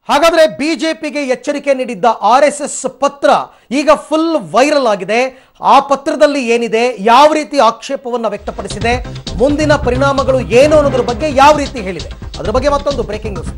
ಹಾಗಾದ್ರೆ ಬಿಜೆಪಿಗೆ ಎಚ್ಚರಿಕೆ ನೀಡಿದ್ದ ಆರ್ಎಸ್ಎಸ್ ಪತ್ರ ಈಗ ಫುಲ್ ವೈರಲ್ ಆಗಿದೆ. ಆ ಪತ್ರದಲ್ಲಿ ಏನಿದೆ, ಯಾವ ರೀತಿ ಆಕ್ಷೇಪವನ್ನು ವ್ಯಕ್ತಪಡಿಸಿದೆ, ಮುಂದಿನ ಪರಿಣಾಮಗಳು ಏನು ಅನ್ನೋದ್ರ ಬಗ್ಗೆ ಯಾವ ರೀತಿ ಹೇಳಿದೆ, ಅದರ ಬಗ್ಗೆ ಮತ್ತೊಂದು ಬ್ರೇಕಿಂಗ್ ನ್ಯೂಸ್.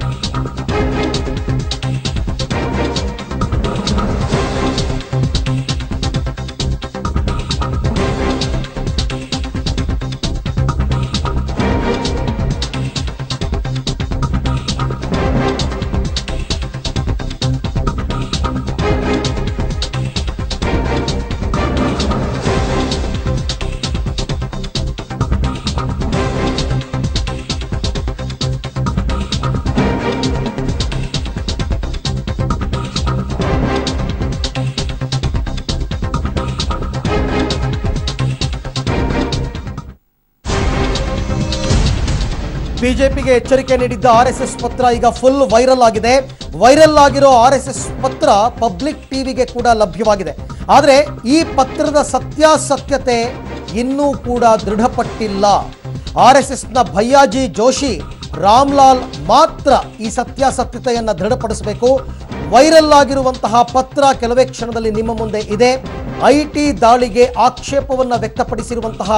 ಬಿಜೆಪಿಗೆ ಎಚ್ಚರಿಕೆ ನೀಡಿದ್ದ ಆರ್ಎಸ್ಎಸ್ ಪತ್ರ ಈಗ ಫುಲ್ ವೈರಲ್ ಆಗಿದೆ. ವೈರಲ್ ಆಗಿರೋ ಆರ್ಎಸ್ಎಸ್ ಪತ್ರ ಪಬ್ಲಿಕ್ ಟಿವಿಗೆ ಕೂಡ ಲಭ್ಯವಾಗಿದೆ. ಆದರೆ ಈ ಪತ್ರದ ಸತ್ಯಾಸತ್ಯತೆ ಇನ್ನೂ ಕೂಡ ದೃಢಪಟ್ಟಿಲ್ಲ. ಆರ್ಎಸ್ಎಸ್ನ ಭಯ್ಯಾಜಿ ಜೋಶಿ ರಾಮ್ಲಾಲ್ ಮಾತ್ರ ಈ ಸತ್ಯಾಸತ್ಯತೆಯನ್ನು ದೃಢಪಡಿಸಬೇಕು. ವೈರಲ್ ಆಗಿರುವಂತಹ ಪತ್ರ ಕೆಲವೇ ಕ್ಷಣದಲ್ಲಿ ನಿಮ್ಮ ಮುಂದೆ ಇದೆ. ಐಟಿ ದಾಳಿಗೆ ಆಕ್ಷೇಪವನ್ನು ವ್ಯಕ್ತಪಡಿಸಿರುವಂತಹ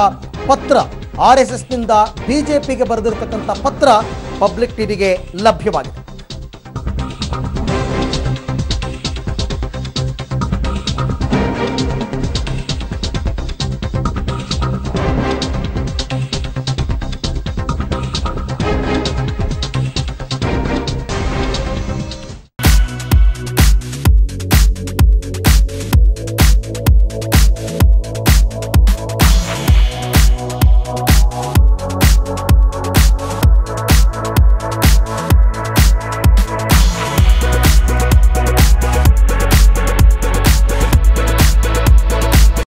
ಪತ್ರ, ಆರ್ಎಸ್ಎಸ್ನಿಂದ ಬಿಜೆಪಿಗೆ ಬರೆದಿರತಕ್ಕಂಥ ಪತ್ರ ಪಬ್ಲಿಕ್ ಟಿವಿಗೆ ಲಭ್ಯವಾಗಿದೆ.